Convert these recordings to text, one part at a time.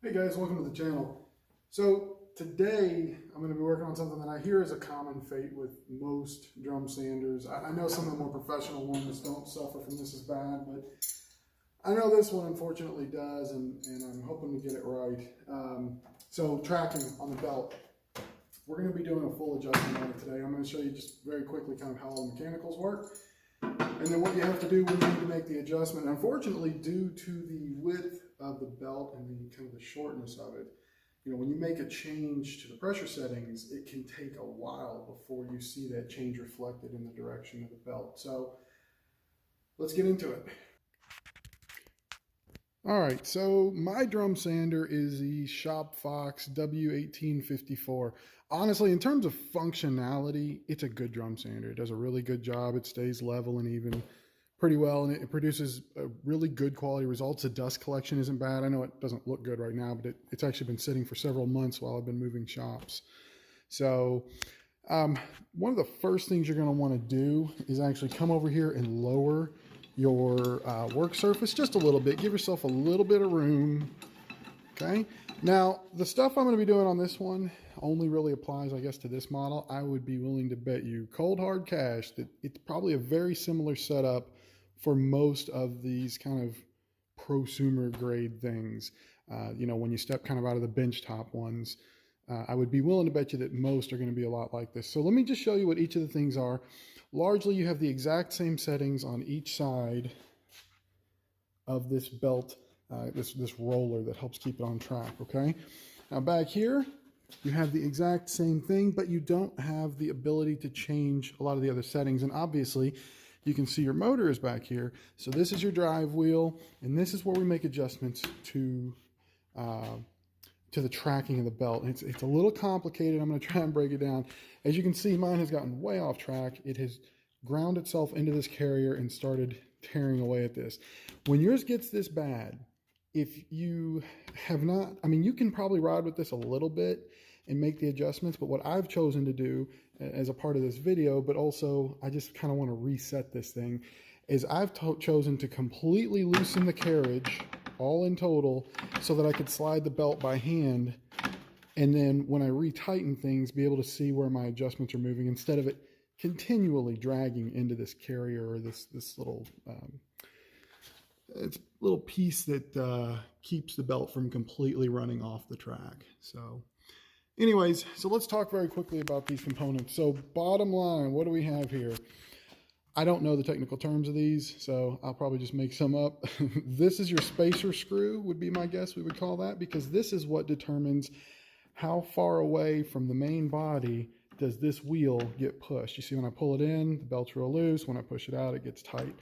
Hey guys, welcome to the channel. So today I'm going to be working on something that I hear is a common fate with most drum sanders. I know some of the more professional ones don't suffer from this as bad, but I know this one unfortunately does, and I'm hoping to get it right. So tracking on the belt. We're going to be doing a full adjustment on it today. I'm going to show you just very quickly kind of how the mechanicals work. And then what you have to do when you need to make the adjustment. Unfortunately, due to the width of the belt and the kind of the shortness of it, when you make a change to the pressure settings, it can take a while before you see that change reflected in the direction of the belt. So let's get into it. All right, so my drum sander is the Shopfox W1854. Honestly, in terms of functionality, it's a good drum sander. It does a really good job. It stays level and even pretty well, and it produces a really good quality results. The dust collection isn't bad. I know it doesn't look good right now, but it's actually been sitting for several months while I've been moving shops. So one of the first things you're going to want to do is actually come over here and lower your work surface just a little bit. Give yourself a little bit of room. Okay. Now, the stuff I'm going to be doing on this one only really applies, I guess, to this model. I would be willing to bet you cold hard cash that it's probably a very similar setup for most of these kind of prosumer grade things. When you step kind of out of the bench top ones, I would be willing to bet you that most are going to be a lot like this. So let me just show you what each of the things are. Largely, you have the exact same settings on each side of this belt, this roller that helps keep it on track, okay? Now back here, you have the exact same thing, but you don't have the ability to change a lot of the other settings. And obviously, you can see your motor is back here. So this is your drive wheel, and this is where we make adjustments to the tracking of the belt. It's a little complicated. I'm going to try and break it down. As you can see, mine has gotten way off track. It has ground itself into this carrier and started tearing away at this. When yours gets this bad, if you have not, you can probably ride with this a little bit and make the adjustments, but what I've chosen to do as a part of this video, but also I just kind of want to reset this thing, is I've chosen to completely loosen the carriage all in total so that I could slide the belt by hand, and then when I retighten things, be able to see where my adjustments are moving instead of it continually dragging into this carrier or this little it's a little piece that keeps the belt from completely running off the track. So anyways, so let's talk very quickly about these components. So bottom line, what do we have here? I don't know the technical terms of these, so I'll probably just make some up. This is your spacer screw, would be my guess we would call that, because this is what determines how far away from the main body does this wheel get pushed. You see when I pull it in, the belt's real loose. When I push it out, it gets tight.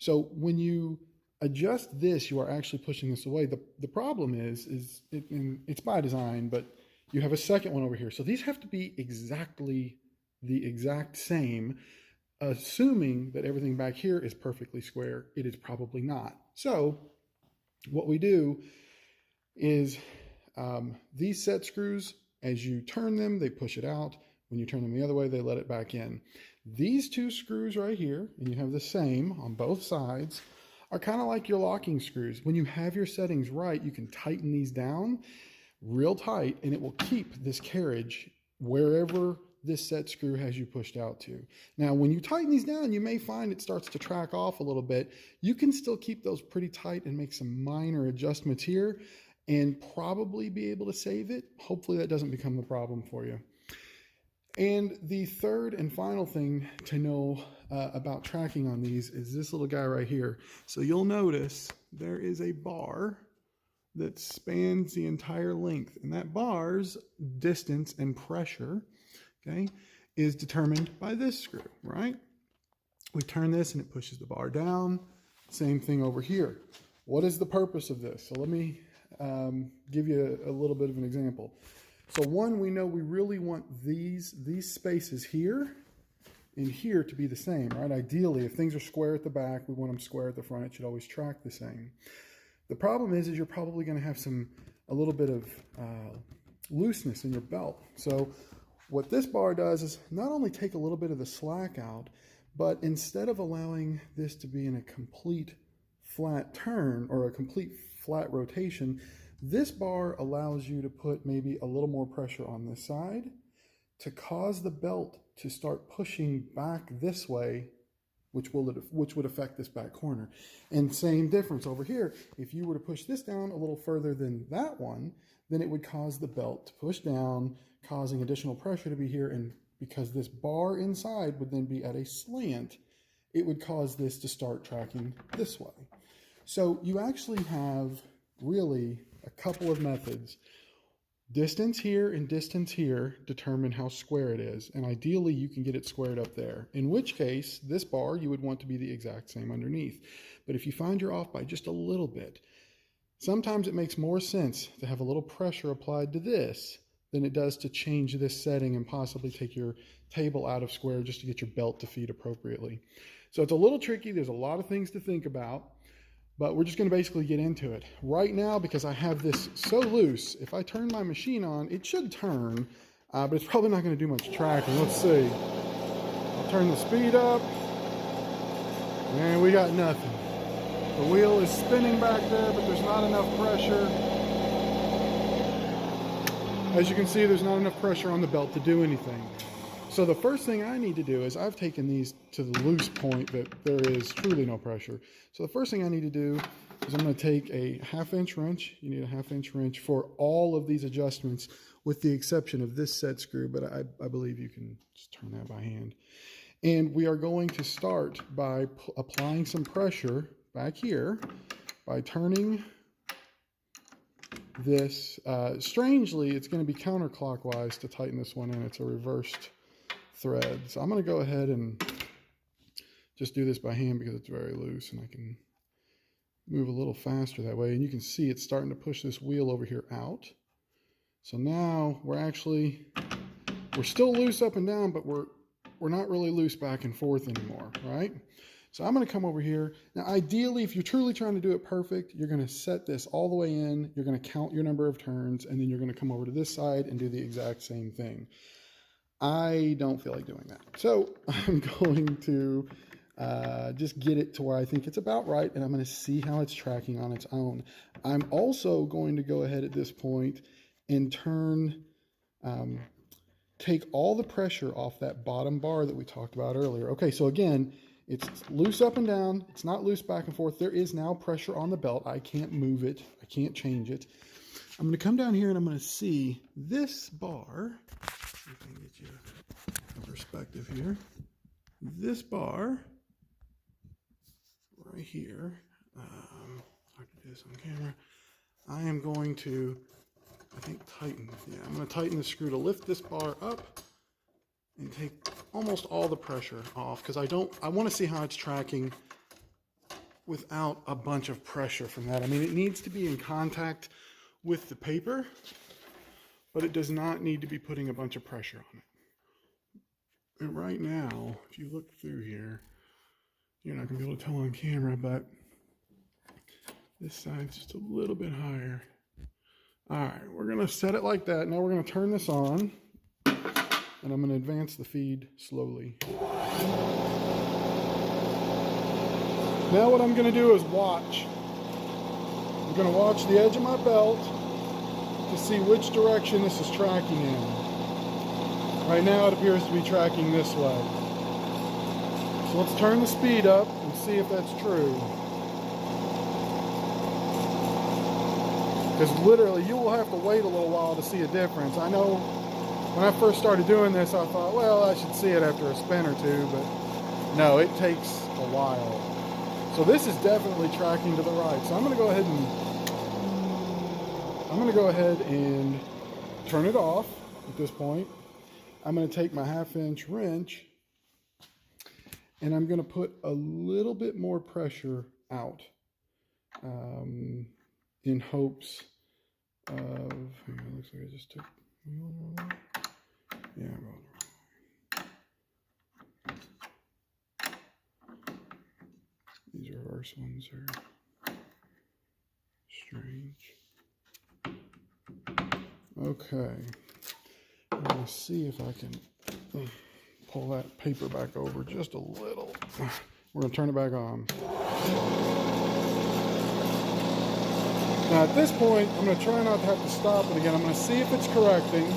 So when you adjust this, you are actually pushing this away. The problem is it's by design, but you have a second one over here. So these have to be exactly the exact same. Assuming that everything back here is perfectly square, it is probably not. So what we do is these set screws, as you turn them, they push it out. When you turn them the other way, they let it back in. These two screws right here, and you have the same on both sides, are kind of like your locking screws. When you have your settings right, you can tighten these down real tight, and it will keep this carriage wherever this set screw has you pushed out to. Now, when you tighten these down, you may find it starts to track off a little bit. You can still keep those pretty tight and make some minor adjustments here and probably be able to save it. Hopefully that doesn't become the problem for you. And the third and final thing to know about tracking on these is this little guy right here. So you'll notice there is a bar that spans the entire length, and that bar's distance and pressure, okay, is determined by this screw, right? We turn this and it pushes the bar down. Same thing over here. What is the purpose of this? So let me give you a little bit of an example. So one, we know we really want these spaces here and here to be the same, right? Ideally, if things are square at the back, we want them square at the front. It should always track the same. The problem is you're probably going to have a little bit of looseness in your belt. So what this bar does is not only take a little bit of the slack out, but instead of allowing this to be in a complete flat turn or a complete flat rotation, This bar allows you to put maybe a little more pressure on this side to cause the belt to start pushing back this way, which would affect this back corner. And same difference over here. If you were to push this down a little further than that one, then it would cause the belt to push down, causing additional pressure to be here. And because this bar inside would then be at a slant, it would cause this to start tracking this way. So you actually have really a couple of methods. Distance here and distance here determine how square it is, and ideally you can get it squared up there, in which case this bar you would want to be the exact same underneath. But if you find you're off by just a little bit, sometimes it makes more sense to have a little pressure applied to this than it does to change this setting and possibly take your table out of square just to get your belt to feed appropriately. So it's a little tricky. There's a lot of things to think about. But we're just going to basically get into it. Right now, because I have this so loose, if I turn my machine on, it should turn, but it's probably not going to do much tracking. Let's see. I'll turn the speed up, and we got nothing. The wheel is spinning back there, but there's not enough pressure. As you can see, there's not enough pressure on the belt to do anything. So the first thing I need to do is I've taken these to the loose point that there is truly no pressure. So the first thing I need to do is I'm going to take a 1/2-inch wrench. You need a 1/2-inch wrench for all of these adjustments with the exception of this set screw, but I believe you can just turn that by hand. And we are going to start by applying some pressure back here by turning this. Strangely, it's going to be counterclockwise to tighten this one in. It's a reversed thread. So I'm going to go ahead and just do this by hand because it's very loose and I can move a little faster that way. And you can see it's starting to push this wheel over here out. So now we're still loose up and down, but we're not really loose back and forth anymore, right? So I'm going to come over here. Now, ideally, if you're truly trying to do it perfect, you're going to set this all the way in. You're going to count your number of turns, and then you're going to come over to this side and do the exact same thing. I don't feel like doing that. So I'm going to just get it to where I think it's about right, and I'm going to see how it's tracking on its own. I'm also going to go ahead at this point and take all the pressure off that bottom bar that we talked about earlier. Okay, so again, it's loose up and down. It's not loose back and forth. There is now pressure on the belt. I can't move it. I can't change it. I'm going to come down here and I'm going to see this bar. See if I can get you a perspective here. This bar right here, hard to do this on camera. I am going to, I think, tighten. Yeah, I'm going to tighten the screw to lift this bar up and take almost all the pressure off because I want to see how it's tracking without a bunch of pressure from that. I mean, it needs to be in contact with the paper, but it does not need to be putting a bunch of pressure on it. And right now, if you look through here, you're not going to be able to tell on camera, but this side's just a little bit higher. All right, we're going to set it like that. Now we're going to turn this on, and I'm going to advance the feed slowly. Now what I'm going to do is watch. I'm going to watch the edge of my belt to see which direction this is tracking in. Right now it appears to be tracking this way. So let's turn the speed up and see if that's true. Because literally you will have to wait a little while to see a difference. I know when I first started doing this, I thought, well, I should see it after a spin or two, but no, it takes a while. So this is definitely tracking to the right. So I'm going to go ahead and turn it off at this point. I'm going to take my 1/2-inch wrench and I'm going to put a little bit more pressure out in hopes of, hang on, looks like I just took, yeah, I'm going the wrong way. These reverse ones are strange. Okay, I'm going to see if I can pull that paper back over just a little. We're going to turn it back on. Now at this point, I'm going to try not to have to stop it again. I'm going to see if it's correcting.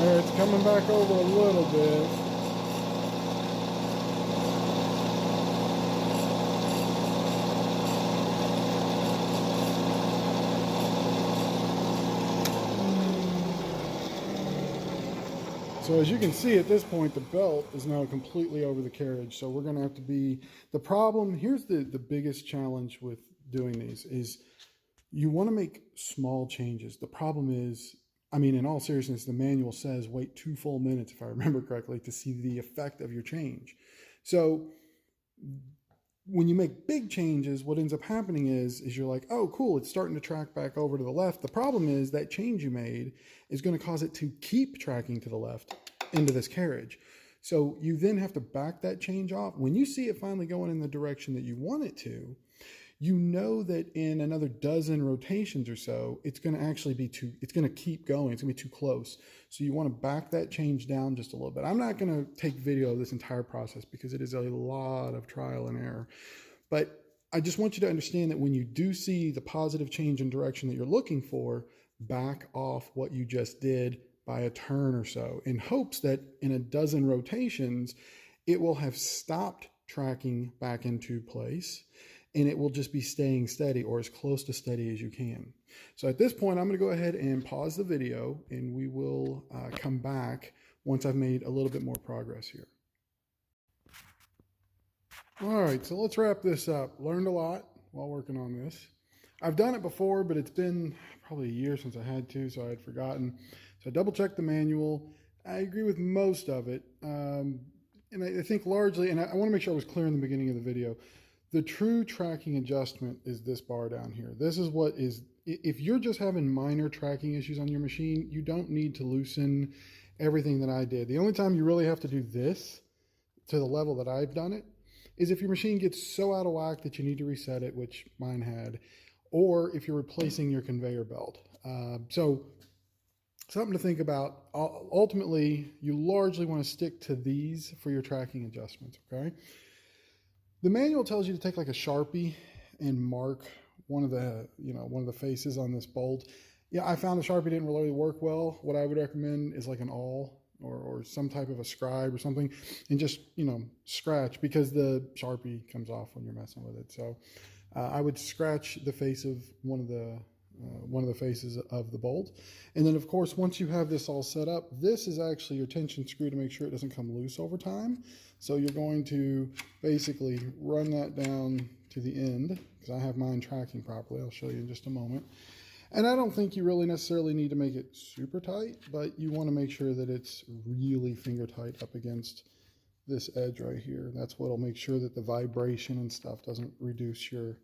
There, it's coming back over a little bit. So as you can see at this point, the belt is now completely over the carriage. So we're going to have to be, the problem, here's the biggest challenge with doing these is you want to make small changes. The problem is, I mean, in all seriousness, the manual says wait 2 full minutes, if I remember correctly, to see the effect of your change. So when you make big changes, what ends up happening is you're like, oh, cool, it's starting to track back over to the left. The problem is that change you made is going to cause it to keep tracking to the left into this carriage. So you then have to back that change off. When you see it finally going in the direction that you want it to, you know that in another dozen rotations or so, it's going to actually be it's going to keep going. It's going to be too close. So you want to back that change down just a little bit. I'm not going to take video of this entire process because it is a lot of trial and error. But I just want you to understand that when you do see the positive change in direction that you're looking for, back off what you just did by a turn or so in hopes that in a dozen rotations, it will have stopped tracking back into place and it will just be staying steady or as close to steady as you can. So at this point, I'm going to go ahead and pause the video and we will come back once I've made a little bit more progress here. All right, so let's wrap this up. Learned a lot while working on this. I've done it before, but it's been probably a year since I had to, so I had forgotten. So I double-checked the manual. I agree with most of it. And I think largely, and I want to make sure I was clear in the beginning of the video, the true tracking adjustment is this bar down here. This is what is, if you're just having minor tracking issues on your machine, you don't need to loosen everything that I did. The only time you really have to do this to the level that I've done it is if your machine gets so out of whack that you need to reset it, which mine had, or if you're replacing your conveyor belt. So something to think about. Ultimately, you largely want to stick to these for your tracking adjustments, okay? The manual tells you to take like a Sharpie and mark one of the faces on this bolt. Yeah, I found the Sharpie didn't really work well. What I would recommend is like an awl or some type of a scribe or something, and just, scratch, because the Sharpie comes off when you're messing with it. So I would scratch the face of one of the faces of the bolt. And then of course, once you have this all set up, this is actually your tension screw to make sure it doesn't come loose over time. So you're going to basically run that down to the end, because I have mine tracking properly. I'll show you in just a moment. And I don't think you really necessarily need to make it super tight, but you want to make sure that it's really finger tight up against this edge right here. That's what'll make sure that the vibration and stuff doesn't reduce your,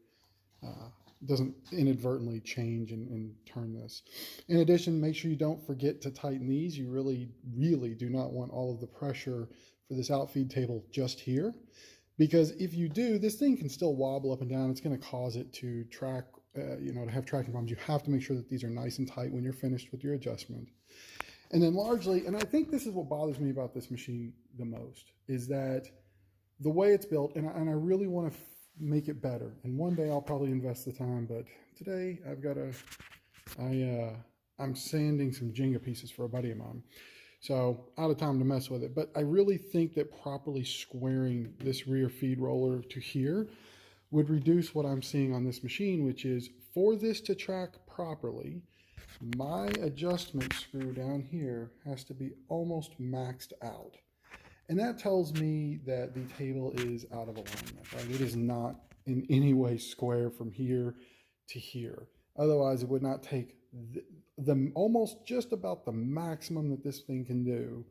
doesn't inadvertently change and turn this. In addition, make sure you don't forget to tighten these. You really, really do not want all of the pressure for this outfeed table just here, because if you do, this thing can still wobble up and down. It's going to cause it to track, to have tracking problems. You have to make sure that these are nice and tight when you're finished with your adjustment. And then largely, and I think this is what bothers me about this machine the most, is that the way it's built, and I really want to make it better. And one day I'll probably invest the time, but today I'm sanding some Jenga pieces for a buddy of mine. So out of time to mess with it. But I really think that properly squaring this rear feed roller to here would reduce what I'm seeing on this machine, which is for this to track properly, my adjustment screw down here has to be almost maxed out. And that tells me that the table is out of alignment, right? It is not in any way square from here to here. Otherwise, it would not take the almost just about the maximum that this thing can do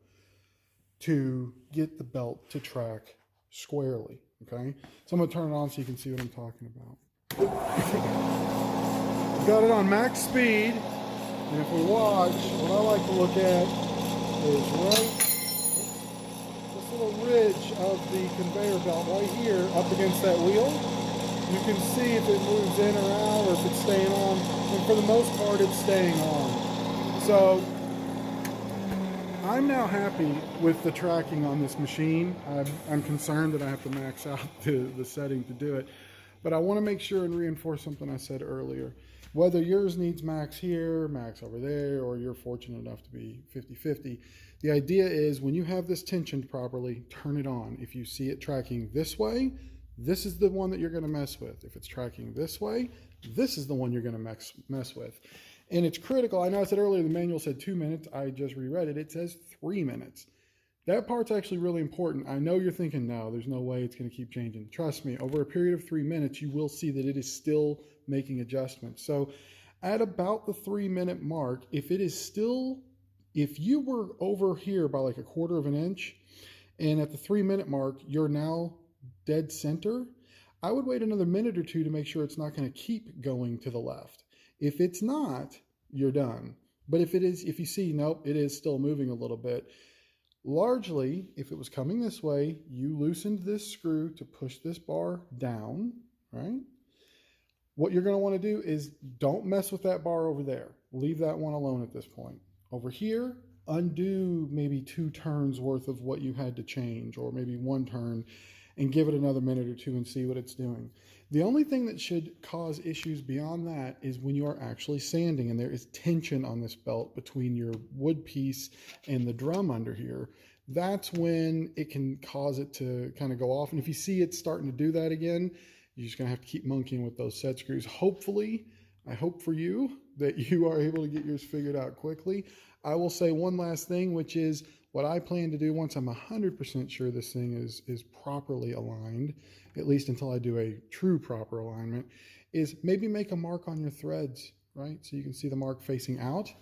to get the belt to track squarely, okay? So I'm gonna turn it on so you can see what I'm talking about. Got it on max speed, and if we watch, what I like to look at is right this little ridge of the conveyor belt right here up against that wheel. You can see if it moves in or out or if it's staying on, and for the most part it's staying on. So I'm now happy with the tracking on this machine. I'm concerned that I have to max out the setting to do it, but I want to make sure and reinforce something I said earlier. Whether yours needs max here, max over there, or you're fortunate enough to be 50-50, the idea is when you have this tensioned properly, turn it on. If you see it tracking this way, this is the one that you're going to mess with. If it's tracking this way, this is the one you're going to mess with. And it's critical. I know I said earlier the manual said 2 minutes. I just reread it. It says 3 minutes. That part's actually really important. I know you're thinking, no, there's no way it's going to keep changing. Trust me, over a period of 3 minutes, you will see that it is still making adjustments. So at about the 3 minute mark, if you were over here by like 1/4 of an inch, and at the 3 minute mark, you're now dead center, I would wait another minute or two to make sure it's not going to keep going to the left. If it's not, you're done. But if you see, nope, it is still moving a little bit. Largely, if it was coming this way, you loosened this screw to push this bar down, right? What you're going to want to do is don't mess with that bar over there. Leave that one alone at this point. Over here, undo maybe 2 turns worth of what you had to change, or maybe 1 turn, and give it another minute or 2 and see what it's doing. The only thing that should cause issues beyond that is when you are actually sanding and there is tension on this belt between your wood piece and the drum under here. That's when it can cause it to kind of go off. And if you see it starting to do that again, you're just going to have to keep monkeying with those set screws. Hopefully, I hope for you that you are able to get yours figured out quickly. I will say one last thing, which is what I plan to do once I'm 100% sure this thing is properly aligned, at least until I do a true proper alignment, is maybe make a mark on your threads, right? So you can see the mark facing out,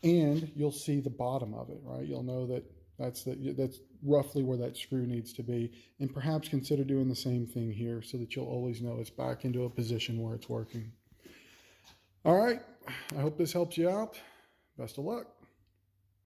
and you'll see the bottom of it, right? You'll know that that's roughly where that screw needs to be, and perhaps consider doing the same thing here so that you'll always know it's back into a position where it's working. All right, I hope this helps you out. Best of luck.